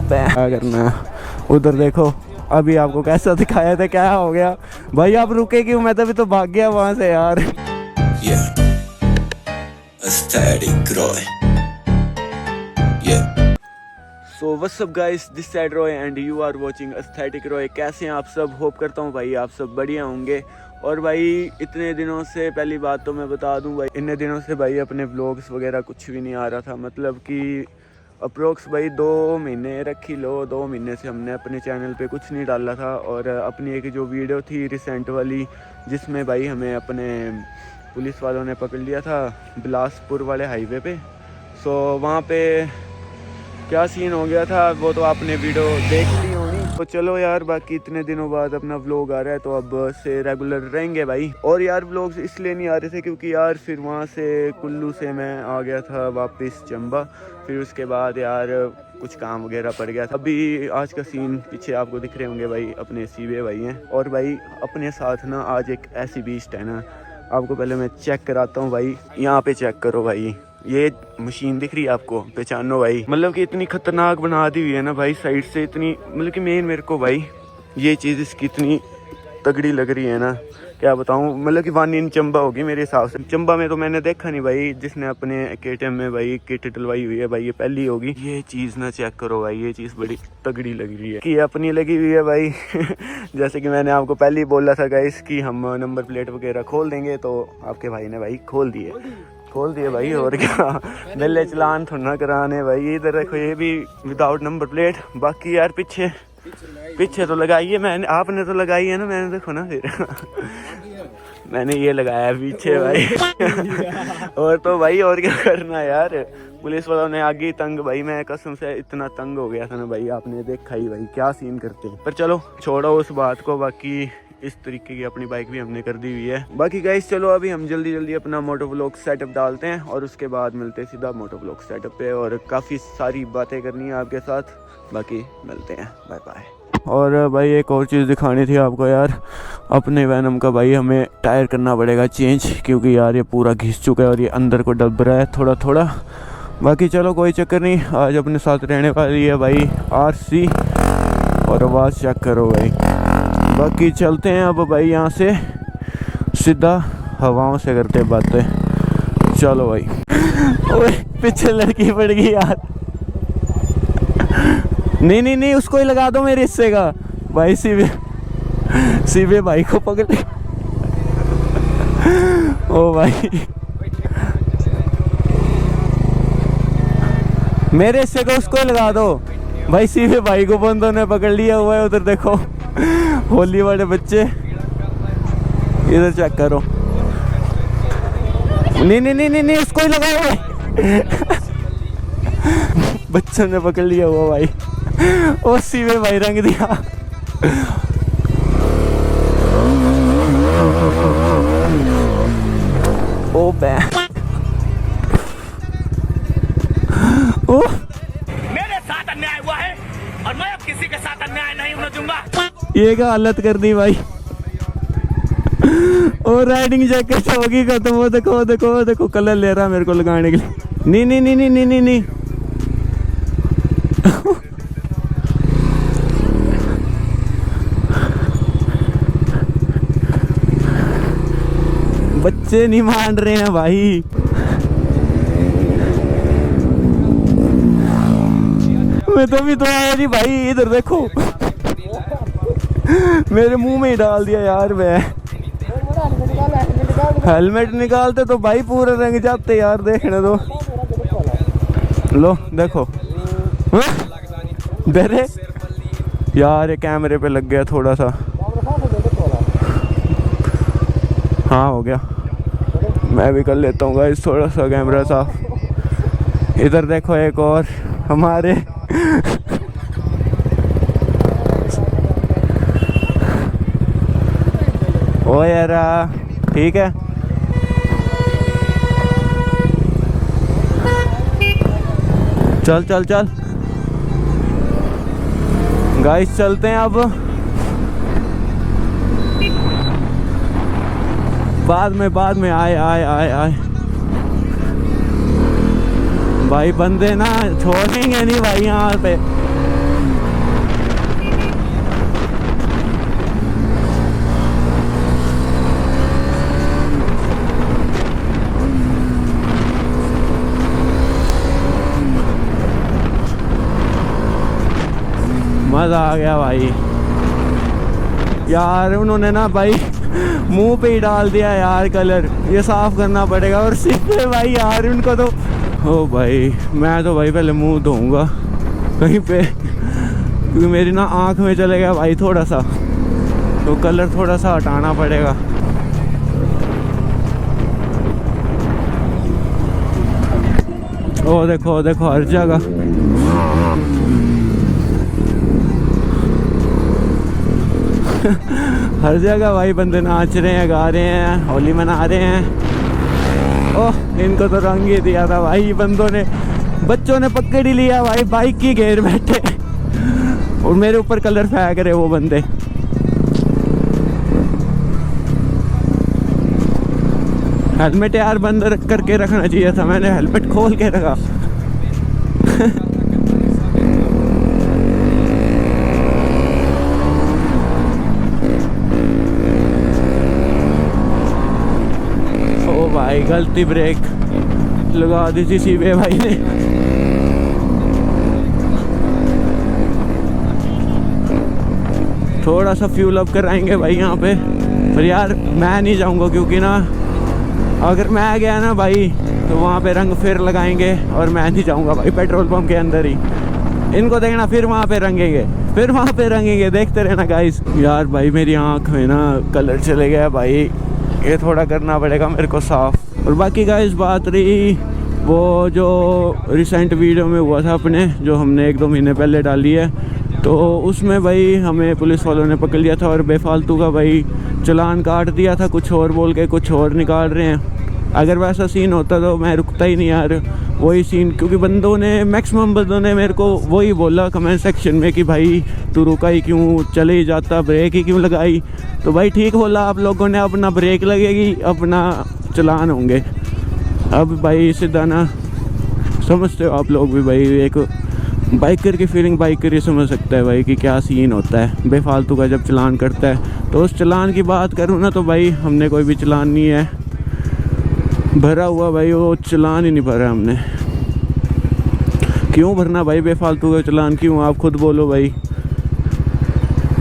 क्या करना है। उधर देखो, अभी आपको कैसा दिखाया था, क्या हो गया भाई, आप रुके क्यों? मैं तभी तो भाग गया वहां से यार। So what's up guys, this side Roy and you are watching aesthetic Roy. कैसे हैं आप सब? होप करता हूँ भाई आप सब बढ़िया होंगे। और भाई इतने दिनों से, पहली बात तो मैं बता दूं भाई, इतने दिनों से भाई अपने व्लॉग्स वगैरह कुछ भी नहीं आ रहा था। मतलब कि अप्रोक्स भाई 2 महीने रख ही लो, 2 महीने से हमने अपने चैनल पे कुछ नहीं डाला था। और अपनी एक जो वीडियो थी रिसेंट वाली, जिसमें भाई हमें अपने पुलिस वालों ने पकड़ लिया था बिलासपुर वाले हाईवे पे। सो वहाँ पे क्या सीन हो गया था वो तो आपने वीडियो देख ली होनी। तो चलो यार, बाकी इतने दिनों बाद अपना व्लॉग आ रहा है तो अब से रेगुलर रहेंगे भाई। और यार व्लॉग्स इसलिए नहीं आ रहे थे क्योंकि यार फिर वहाँ से कुल्लू से मैं आ गया था वापस चंबा। फिर उसके बाद यार कुछ काम वगैरह पड़ गया था। अभी आज का सीन पीछे आपको दिख रहे होंगे भाई, अपने सीवे भाई हैं। और भाई अपने साथ ना आज एक ऐसी बीस्ट है ना, आपको पहले मैं चेक कराता हूँ भाई। यहाँ पे चेक करो भाई, ये मशीन दिख रही है आपको, पहचानो भाई। मतलब कि इतनी खतरनाक बना दी हुई है ना भाई साइड से, इतनी मतलब कि मेन मेरे को भाई ये चीज़ इसकी इतनी तगड़ी लग रही है ना, क्या बताऊँ। मतलब कि 1 इन चंबा होगी मेरे हिसाब से। चंबा में तो मैंने देखा नहीं भाई जिसने अपने KTM में भाई किट डलवाई हुई है भाई, ये पहली होगी। ये चीज़ ना चेक करो भाई, ये चीज़ बड़ी तगड़ी लग रही है कि अपनी लगी हुई है भाई। जैसे कि मैंने आपको पहले ही बोला था गाइस कि हम नंबर प्लेट वगैरह खोल देंगे, तो आपके भाई ने भाई खोल दिए भाई। और क्या नल्ले चलान थोड़ा ना कराने भाई। इधर देखो, ये भी विदाउट नंबर प्लेट। बाकी यार पीछे तो लगाई है मैंने, आपने तो लगाई है ना, मैंने देखो ना फिर मैंने ये लगाया पीछे भाई। और तो भाई और क्या करना यार, पुलिस वालों ने आगे तंग भाई, मैं कसम से इतना तंग हो गया था ना भाई, आपने देखा ही भाई क्या सीन करते हैं। पर चलो छोड़ो उस बात को, बाकी इस तरीके की अपनी बाइक भी हमने कर दी हुई है। बाकी गाइस चलो अभी हम जल्दी अपना मोटो व्लॉग सेटअप डालते हैं और उसके बाद मिलते हैं सीधा मोटो व्लॉग सेटअप पे। और काफ़ी सारी बातें करनी है आपके साथ, बाकी मिलते हैं, बाय बाय। और भाई एक और चीज़ दिखानी थी आपको यार, अपने वैनम का भाई हमें टायर करना पड़ेगा चेंज, क्योंकि यार ये पूरा घिस चुका है और ये अंदर को डब रहा है थोड़ा थोड़ा। बाकी चलो कोई चक्कर नहीं, आज अपने साथ रहने वाली है भाई RC। और आवाज़ चेक करो भाई। बाकी चलते हैं अब भाई यहाँ से सीधा हवाओं से करते बातें। चलो भाई। ओए पीछे लड़की पड़ गई यार। नहीं उसको ही लगा दो मेरे हिस्से का भाई। सीवे भाई को पकड़। ओ भाई मेरे हिस्से को उसको ही लगा दो भाई। सीवे भाई को बंदों ने पकड़ लिया हुआ है, उधर देखो होली वाले बच्चे। इधर चेक करो। नहीं उसको ही लगाओ। बच्चों ने पकड़ लिया हुआ भाई। ओ सीवे भाई रंग दिया। ओ बे ओ मेरे साथ अन्याय हुआ है और मैं अब किसी के साथ अन्याय नहीं होने दूंगा। ये क्या हालत कर दी भाई। और राइडिंग जैकेट होगी खत्म। वो देखो कलर ले रहा मेरे को लगाने के लिए। नहीं बच्चे नहीं मान रहे हैं भाई। मैं तभी तो आया नहीं भाई। इधर देखो मेरे मुंह में ही डाल दिया यार। मैं हेलमेट निकालते तो भाई पूरे रंग जाते यार, देखने दो। लो देखो डरे यार, ये कैमरे पे लग गया थोड़ा सा। हाँ हो गया, मैं भी कर लेता हूँ गाइस थोड़ा सा कैमरा साफ। इधर देखो एक और हमारे ओ यार ठीक है। चल गाइस चलते हैं अब। बाद में आए भाई। बंदे ना छोड़ेंगे नहीं भाई यहाँ पे। मज़ा आ गया भाई। यार उन्होंने ना भाई मुंह पे ही डाल दिया यार कलर, ये साफ करना पड़ेगा। और सिर्फ भाई यार उनको तो ओ भाई, मैं तो भाई पहले मुंह धोऊंगा कहीं पे, क्योंकि मेरी ना आँख में चले गया भाई थोड़ा सा, तो कलर थोड़ा सा हटाना पड़ेगा। ओ देखो देखो हर जगह हर जगह भाई बंदे नाच रहे हैं, गा रहे हैं, होली मना रहे हैं। ओह इनको तो रंग ही दिया था भाई बंदों ने, बच्चों ने पकड़ ही लिया भाई, बाइक की घेर बैठे और मेरे ऊपर कलर फेंक रहे वो बंदे। हेलमेट यार बंद करके रखना चाहिए था, मैंने हेलमेट खोल के रखा। ओ भाई गलती ब्रेक लगा दी थी सीबे भाई ने। थोड़ा सा फ्यूल अप कराएंगे भाई यहाँ पे, पर यार मैं नहीं जाऊँगा, क्योंकि ना अगर मैं गया ना भाई तो वहाँ पे रंग फिर लगाएंगे और मैं नहीं जाऊँगा भाई पेट्रोल पंप के अंदर ही। इनको देखना फिर वहाँ पे रंगेंगे, फिर वहाँ पे रंगेंगे, देखते रहना गाइस। यार भाई मेरी आँख में ना कलर चले गया भाई, ये थोड़ा करना पड़ेगा मेरे को साफ। और बाकी गाइस बात रही वो जो रिसेंट वीडियो में हुआ था अपने, जो हमने 1-2 महीने पहले डाली है, तो उसमें भाई हमें पुलिस वालों ने पकड़ लिया था और बेफालतू का भाई चालान काट दिया था, कुछ और बोल के कुछ और निकाल रहे हैं। अगर वैसा सीन होता तो मैं रुकता ही नहीं यार, वही सीन, क्योंकि बंदों ने मैक्सिमम बंदों ने मेरे को वही बोला कमेंट सेक्शन में कि भाई तू रुका ही क्यों, चले ही जाता, ब्रेक ही क्यों लगाई। तो भाई ठीक बोला आप लोगों ने, अपना ब्रेक लगेगी अपना चालान होंगे। अब भाई सीधा ना समझते हो आप लोग भी भाई, एक बाइकर की फीलिंग बाइकर ही समझ सकता है भाई कि क्या सीन होता है बेफालतू का जब चालान करता है। तो उस चालान की बात करूँ ना तो भाई हमने कोई भी चालान नहीं है भरा हुआ भाई, वो चालान ही नहीं भरा हमने। क्यों भरना भाई बेफालतू का चालान, क्यों आप खुद बोलो भाई।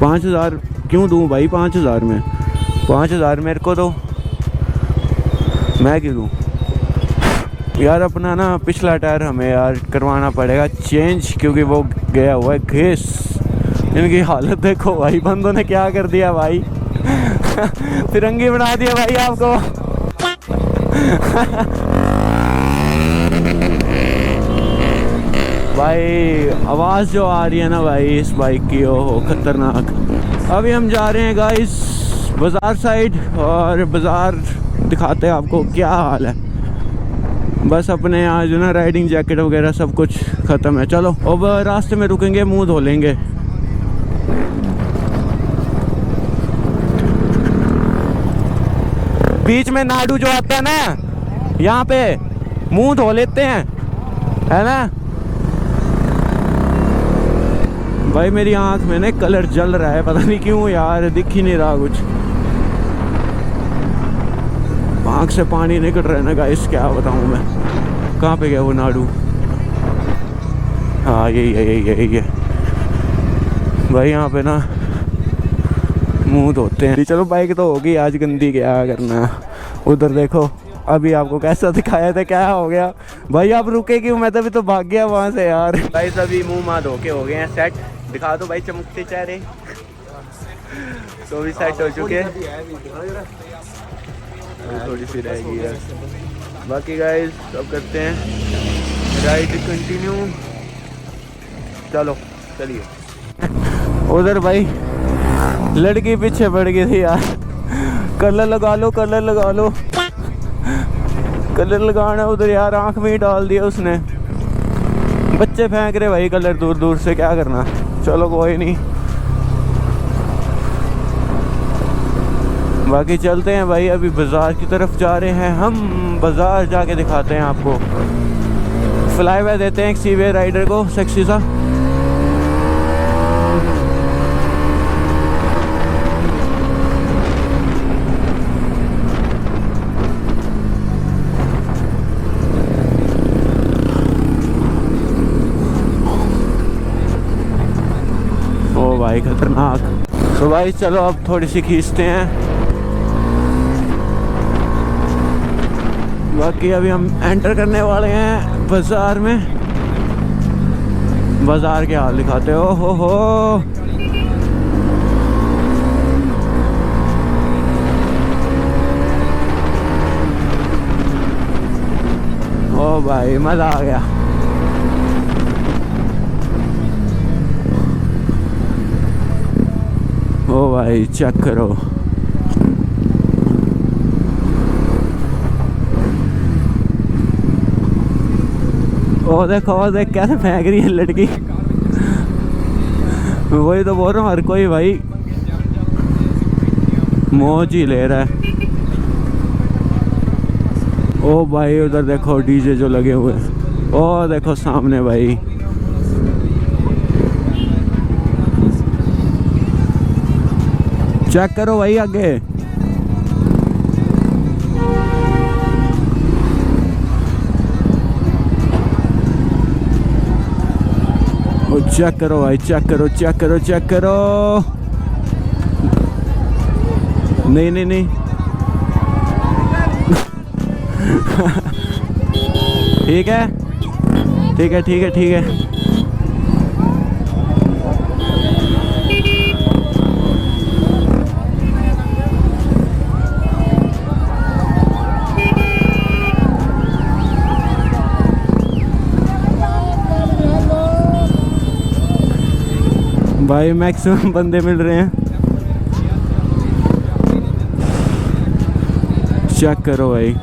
5000 क्यों दूँ भाई, 5000 में 5000 मेरे को दो, मैं क्यों दूँ यार। अपना ना पिछला टायर हमें यार करवाना पड़ेगा चेंज, क्योंकि वो गया हुआ है घिस। इनकी हालत देखो भाई, बंदों ने क्या कर दिया भाई तिरंगी बना दिया भाई आपको भाई आवाज़ जो आ रही है ना भाई इस बाइक की, ओहो खतरनाक। अभी हम जा रहे हैं गाइस बाज़ार साइड, और बाज़ार दिखाते हैं आपको क्या हाल है। बस अपने यहाँ जो ना राइडिंग जैकेट वगैरह सब कुछ ख़त्म है। चलो अब रास्ते में रुकेंगे, मुंह धो लेंगे। बीच में नाडू जो आता है ना, यहाँ पे मुंह धो लेते हैं, है ना भाई। मेरी आँख में ना कलर जल रहा है, पता नहीं क्यों यार, दिख ही नहीं रहा कुछ, आँख से पानी निकल रहा है ना गाइस, क्या बताऊँ मैं। कहाँ पे गया वो नाडू, हाँ यही है यही है यही है भाई। यहाँ पे ना मुंह धोते हैं। चलो बाइक तो होगी आज गंदी, क्या करना। उधर देखो अभी आपको कैसा दिखाया था, क्या हो गया भाई, आप रुके क्यों, मैं तभी तो भाग गया वहाँ से यार। भाई सभी मुँह माँ धो के हो गए हैं सेट, दिखा दो भाई चमकते चेहरे तो भी सेट हो चुके हैं, थोड़ी सी रहेगी यार। बाकी गाइस अब करते हैं राइड कंटिन्यू, चलो चलिए। उधर भाई लड़की पीछे पड़ गई थी यार, कलर लगा लो कलर लगा लो, कलर लगाना उधर यार, आंख में ही डाल दिया उसने। बच्चे फेंक रहे भाई कलर दूर दूर से, क्या करना। चलो कोई नहीं, बाकी चलते हैं भाई। अभी बाज़ार की तरफ जा रहे हैं हम, बाज़ार जाके दिखाते हैं आपको। फ्लाईवे देते हैं एक सीवे राइडर को सेक्सी सा। भाई खतरनाक। तो भाई चलो अब थोड़ी सी खींचते हैं। बाकी अभी हम एंटर करने वाले हैं बाजार में। बाजार के हाल दिखाते हो ओ भाई मजा आ गया। ओ भाई चेक करो, ओ देख कैसे फेंक रही है लड़की। वही तो बोल रहा हूँ, हर कोई भाई मौज ही ले रहा है। ओ भाई उधर देखो डीजे जो लगे हुए हैं। ओ देखो सामने भाई, चेक करो भाई आगे। ओ चेक करो भाई, चेक करो। नहीं ठीक है। भाई मैक्सिमम बंदे मिल रहे हैं, चेक करो भाई।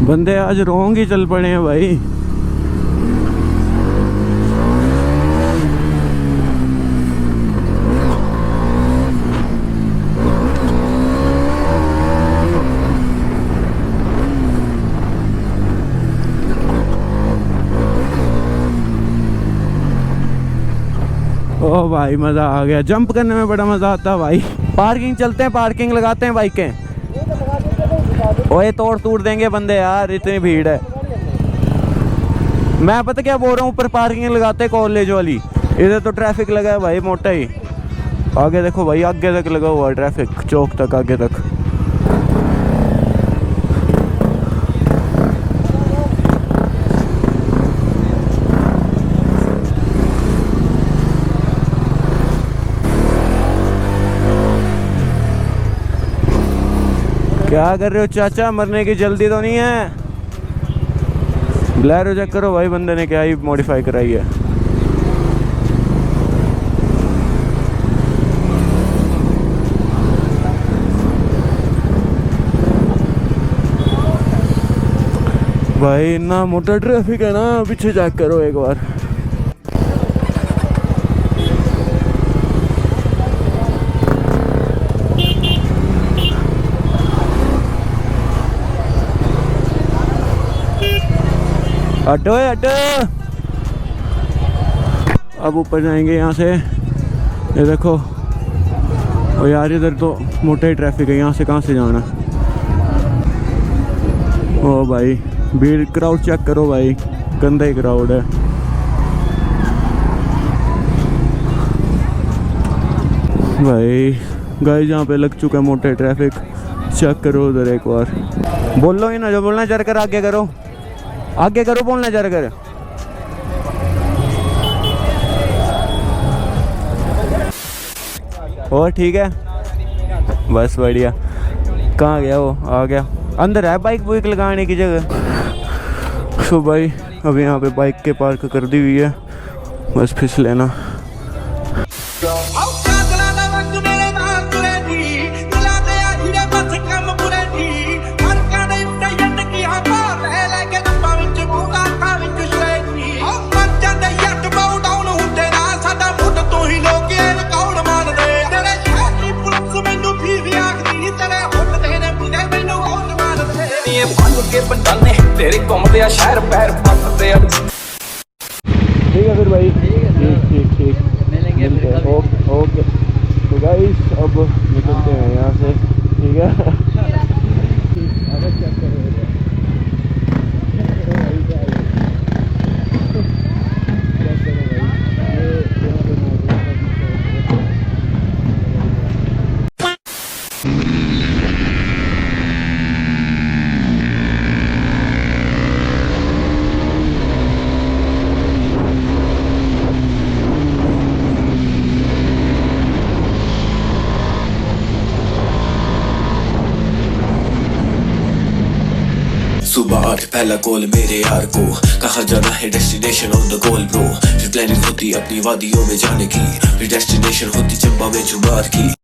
बंदे आज रोंग ही चल पड़े हैं भाई। ओ भाई मज़ा आ गया, जंप करने में बड़ा मज़ा आता है भाई। पार्किंग चलते हैं, पार्किंग लगाते हैं बाइकें। ओए तोड़ देंगे बंदे यार, इतनी भीड़ है। मैं पता क्या बोल रहा हूँ, ऊपर पार्किंग लगाते हैं कॉलेज वाली। इधर तो ट्रैफिक लगा है भाई मोटा ही। आगे देखो भाई, आगे तक लगा हुआ है ट्रैफिक, चौक तक आगे तक। क्या कर रहे हो चाचा, मरने की जल्दी तो नहीं है? ब्लैरो चेक करो भाई, बंदे ने क्या ही मॉडिफाई कराई है। भाई इतना मोटा ट्रैफिक है ना, पीछे चेक करो एक बार। हटो। अब ऊपर जाएंगे यहाँ से। ये देखो, और यार इधर तो मोटा ही ट्रैफिक है, यहाँ से कहाँ से जाना। ओ भाई भीड़, क्राउड चेक करो भाई, गंदा ही क्राउड है। भाई गाइस यहाँ पे लग चुका है मोटा ट्रैफिक, चेक करो उधर एक बार। बोल लो ही ना, जो बोलना है जरा कर आगे करो, बोलना जरा कर। और ठीक है, बस बढ़िया। कहाँ गया वो? आ गया अंदर है, बाइक बुइक लगाने की जगह। तो भाई अभी यहाँ पे बाइक के पार्क कर दी हुई है, बस फिस लेना। तेरे घूमते आ शहर पैर पटते आ। ठीक है फिर भाई, ठीक मिलेंगे। ओके। गाइस अब निकलते हैं यहाँ से, ठीक है। सुबह 8 पहला कॉल मेरे यार को, कहा जाना है destination on the goal bro. फिर प्लानिंग होती अपनी वादियों में जाने की, फिर डेस्टिनेशन होती चंबा में जुमार की।